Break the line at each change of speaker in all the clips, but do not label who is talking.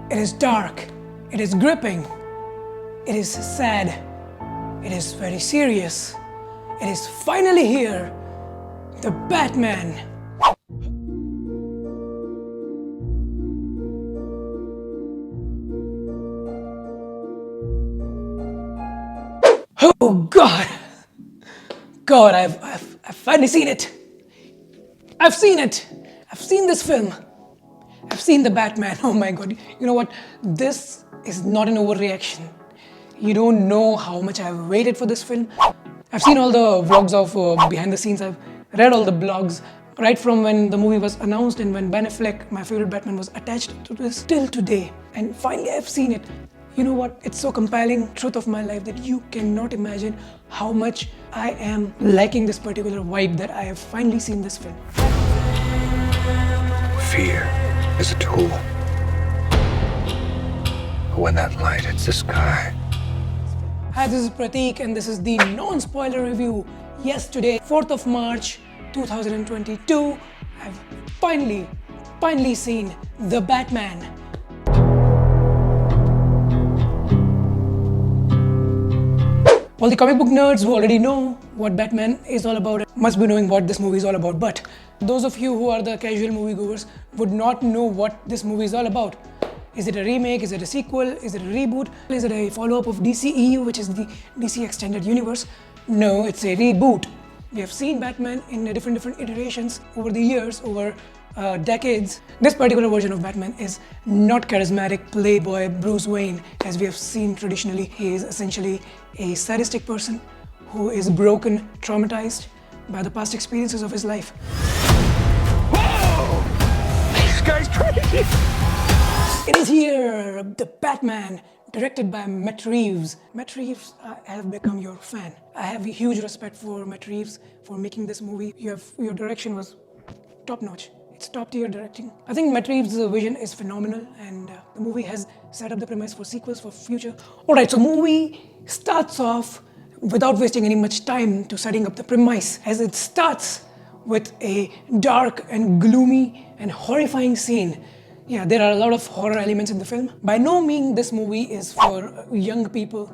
It is dark, it is gripping, it is sad, it is very serious. It is finally here, the Batman. Oh God! God, I've finally seen it. I've seen it. I've seen this film. I've seen the Batman. Oh my God. You know what? This is not an overreaction. You don't know how much I've waited for this film. I've seen all the vlogs of behind the scenes. I've read all the blogs right from when the movie was announced and when Ben Affleck, my favorite Batman, was attached to this till today. And finally I've seen it. You know what? It's so compelling, truth of my life, that you cannot imagine how much I am liking this particular vibe that I have finally seen this film.
Fear is a tool. But when that light hits the sky.
Hi, this is Prateek and this is the non-spoiler review. Yes, today, 4th of March 2022, I've finally seen The Batman. All the comic book nerds who already know what Batman is all about must be knowing what this movie is all about. But those of you who are the casual moviegoers would not know what this movie is all about. Is it a remake? Is it a sequel? Is it a reboot? Is it a follow-up of DCEU, which is the DC Extended Universe? No, it's a reboot. We have seen Batman in different iterations over the years, over decades. This particular version of Batman is not charismatic playboy Bruce Wayne as we have seen traditionally. He is essentially a sadistic person who is broken, traumatized by the past experiences of his life.
Whoa! This guy's crazy!
It is here, the Batman, directed by Matt Reeves. Matt Reeves, I have become your fan. I have a huge respect for Matt Reeves for making this movie. Your direction was top-notch. It's top-tier directing. I think Matt Reeves' vision is phenomenal, and the movie has set up the premise for sequels for future. Alright, so movie starts off without wasting any much time to setting up the premise, as it starts with a dark and gloomy and horrifying scene. Yeah, there are a lot of horror elements in the film. By no means this movie is for young people.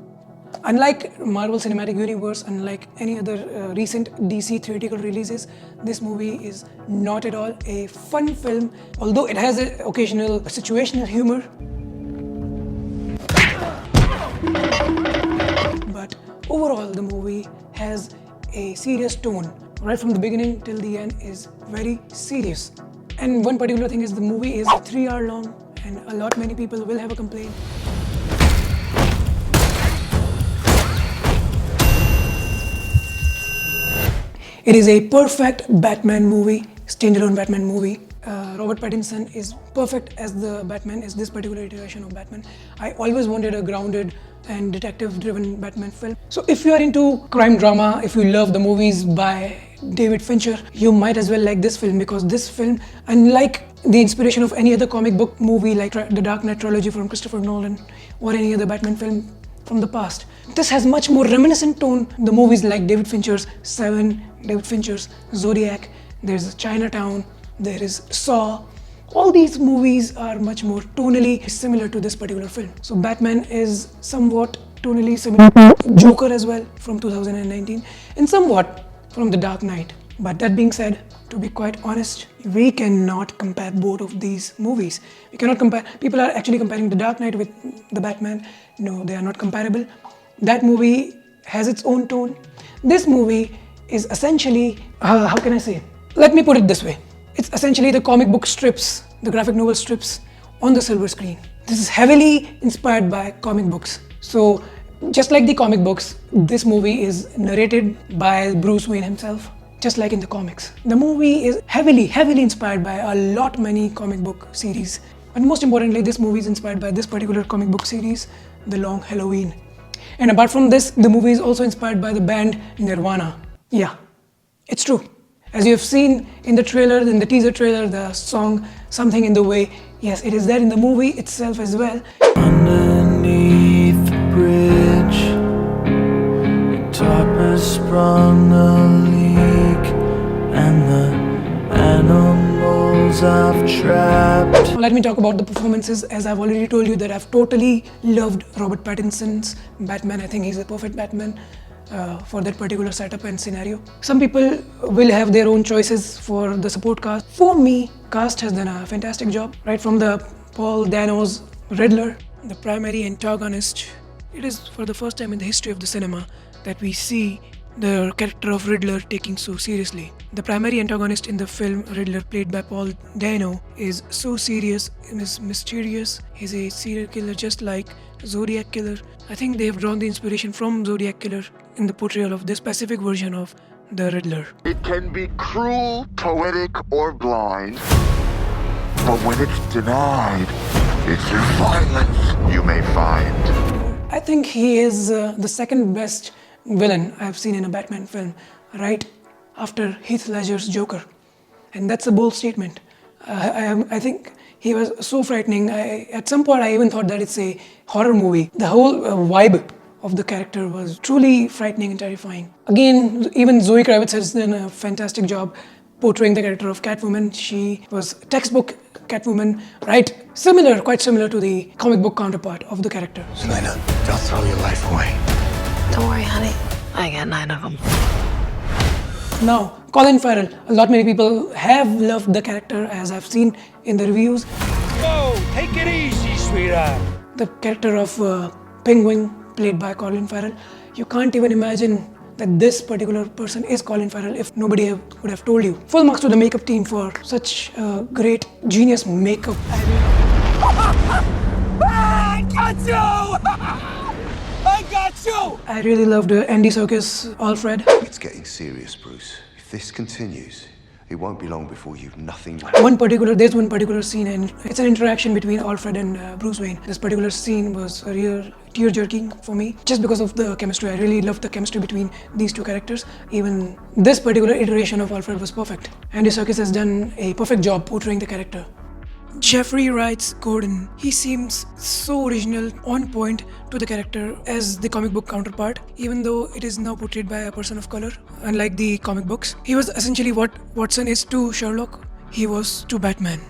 Unlike Marvel Cinematic Universe, unlike any other recent DC theatrical releases, this movie is not at all a fun film, although it has an occasional situational humor. But overall, the movie has a serious tone. Right from the beginning till the end is very serious. And one particular thing is the movie is 3 hours long, and many people will have a complaint. It is a perfect Batman movie, standalone Batman movie. Robert Pattinson is perfect as the Batman, as this particular iteration of Batman. I always wanted a grounded and detective-driven Batman film. So if you are into crime drama, if you love the movies by David Fincher, you might as well like this film, because this film, unlike the inspiration of any other comic book movie like the Dark Knight trilogy from Christopher Nolan or any other Batman film from the past, this has much more reminiscent tone. The movies like David Fincher's Seven, David Fincher's Zodiac, there's Chinatown, there is Saw. All these movies are much more tonally similar to this particular film. So Batman is somewhat tonally similar to Joker as well from 2019, and somewhat from The Dark Knight. But that being said, to be quite honest, we cannot compare both of these movies. We cannot compare. People are actually comparing The Dark Knight with the Batman. No, they are not comparable. That movie has its own tone. This movie is essentially, how can I say? Let me put it this way. It's essentially the comic book strips, the graphic novel strips on the silver screen. This is heavily inspired by comic books. So just like the comic books, this movie is narrated by Bruce Wayne himself, just like in the comics. The movie is heavily inspired by many comic book series. But most importantly, this movie is inspired by this particular comic book series, The Long Halloween. And apart from this, the movie is also inspired by the band Nirvana. Yeah, it's true. As you have seen in the trailer, in the teaser trailer, the song Something in the Way, yes, it is there in the movie itself as well.
Underneath the bridge, the tarpers sprung a leak, and the animals chains I've trapped.
Now let me talk about the performances. As I've already told you that I've totally loved Robert Pattinson's Batman. I think he's a perfect Batman for that particular setup and scenario. Some people will have their own choices for the support cast. For me, cast has done a fantastic job. Right from the Paul Dano's Riddler, the primary antagonist. It is for the first time in the history of the cinema that we see the character of Riddler taking so seriously. The primary antagonist in the film Riddler, played by Paul Dano, is so serious and is mysterious. He's a serial killer just like Zodiac Killer. I think they have drawn the inspiration from Zodiac Killer in the portrayal of this specific version of the Riddler.
It can be cruel, poetic, or blind, but when it's denied, it's through violence you may find.
I think he is the second best villain I've seen in a Batman film, right after Heath Ledger's Joker. And that's a bold statement. I think he was so frightening. At some point I even thought that it's a horror movie. The whole vibe of the character was truly frightening and terrifying. Again, even Zoe Kravitz has done a fantastic job portraying the character of Catwoman. She was textbook Catwoman, right? Quite similar to the comic book counterpart of the character.
Selena, don't throw your life away.
Don't worry, honey. I got 9 of them.
Now, Colin Farrell. A lot many people have loved the character, as I've seen in the reviews.
Whoa, take it easy, sweetheart.
The character of Penguin, played by Colin Farrell. You can't even imagine that this particular person is Colin Farrell if nobody would have told you. Full marks to the makeup team for such great, genius makeup.
I got you! I got you!
I really loved Andy Serkis' Alfred.
It's getting serious, Bruce. If this continues, it won't be long before you've nothing left.
There's one particular scene, and it's an interaction between Alfred and Bruce Wayne. This particular scene was a real tear-jerking for me, just because of the chemistry. I really loved the chemistry between these two characters. Even this particular iteration of Alfred was perfect. Andy Serkis has done a perfect job portraying the character. Jeffrey Wright's Gordon. He seems so original, on point to the character as the comic book counterpart, even though it is now portrayed by a person of color, unlike the comic books. He was essentially what Watson is to Sherlock, he was to Batman.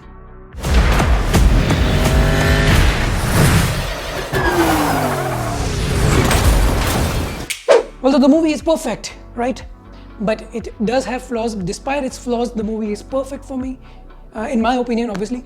Although the movie is perfect, right? But it does have flaws. Despite its flaws, the movie is perfect for me, in my opinion, obviously.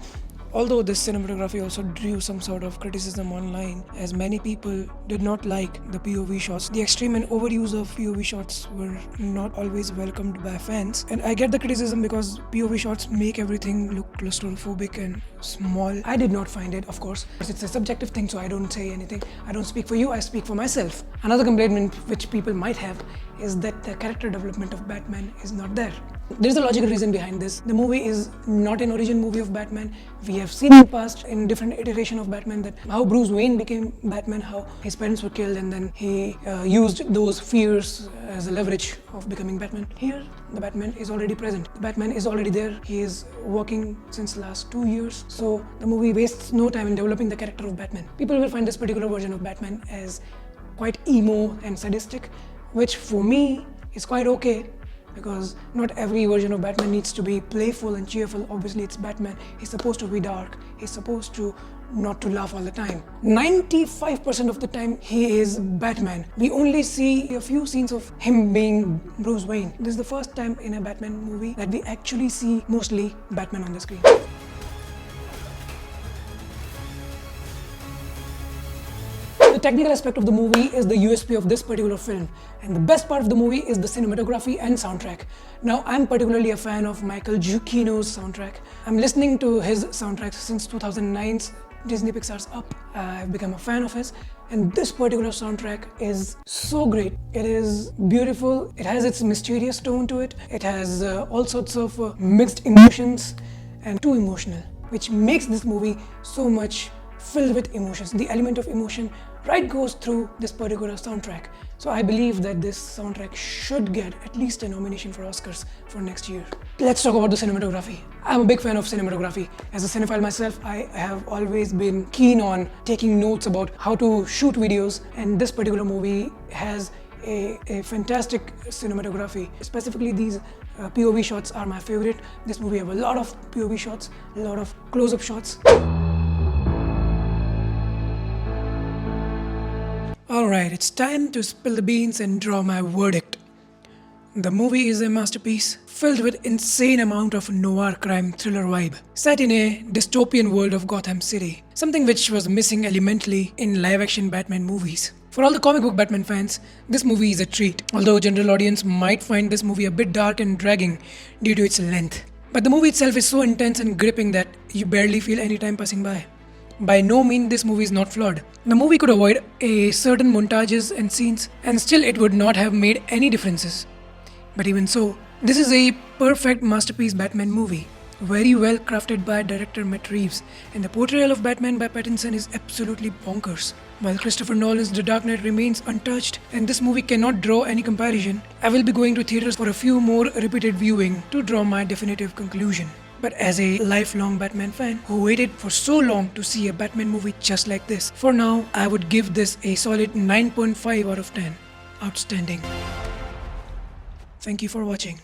Although this cinematography also drew some sort of criticism online, as many people did not like the POV shots. The extreme and overuse of POV shots were not always welcomed by fans. And I get the criticism because POV shots make everything look claustrophobic and small. I did not find it, of course. It's a subjective thing, so I don't say anything. I don't speak for you, I speak for myself. Another complaint which people might have is that the character development of Batman is not there. There's a logical reason behind this. The movie is not an origin movie of Batman. We have seen in the past, in different iteration of Batman, that how Bruce Wayne became Batman, how his parents were killed, and then he used those fears as a leverage of becoming Batman. Here, the Batman is already present. The Batman is already there. He is working since last 2 years. So the movie wastes no time in developing the character of Batman. People will find this particular version of Batman as quite emo and sadistic, which for me is quite okay, because not every version of Batman needs to be playful and cheerful. Obviously, it's Batman. He's supposed to be dark. He's supposed to not to laugh all the time. 95% of the time, he is Batman. We only see a few scenes of him being Bruce Wayne. This is the first time in a Batman movie that we actually see mostly Batman on the screen. The technical aspect of the movie is the USP of this particular film, and the best part of the movie is the cinematography and soundtrack. Now, I'm particularly a fan of Michael Giacchino's soundtrack. I'm listening to his soundtracks since 2009's Disney Pixar's Up. I've become a fan of his, and this particular soundtrack is so great. It is beautiful, it has its mysterious tone to it, it has all sorts of mixed emotions and too emotional, which makes this movie so much filled with emotions. The element of emotion right goes through this particular soundtrack. So I believe that this soundtrack should get at least a nomination for Oscars for next year. Let's talk about the cinematography. I'm a big fan of cinematography. As a cinephile myself, I have always been keen on taking notes about how to shoot videos, and this particular movie has a fantastic cinematography. Specifically, these POV shots are my favorite. This movie have a lot of POV shots, a lot of close-up shots. Alright, it's time to spill the beans and draw my verdict. The movie is a masterpiece filled with insane amount of noir crime thriller vibe, set in a dystopian world of Gotham City, something which was missing elementally in live-action Batman movies. For all the comic book Batman fans, this movie is a treat, although general audience might find this movie a bit dark and dragging due to its length. But the movie itself is so intense and gripping that you barely feel any time passing by. By no means this movie is not flawed. The movie could avoid a certain montages and scenes and still it would not have made any differences. But even so, this is a perfect masterpiece Batman movie, very well crafted by director Matt Reeves, and the portrayal of Batman by Pattinson is absolutely bonkers. While Christopher Nolan's The Dark Knight remains untouched and this movie cannot draw any comparison, I will be going to theaters for a few more repeated viewing to draw my definitive conclusion. But as a lifelong Batman fan who waited for so long to see a Batman movie just like this, for now I would give this a solid 9.5 out of 10. Outstanding. Thank you for watching.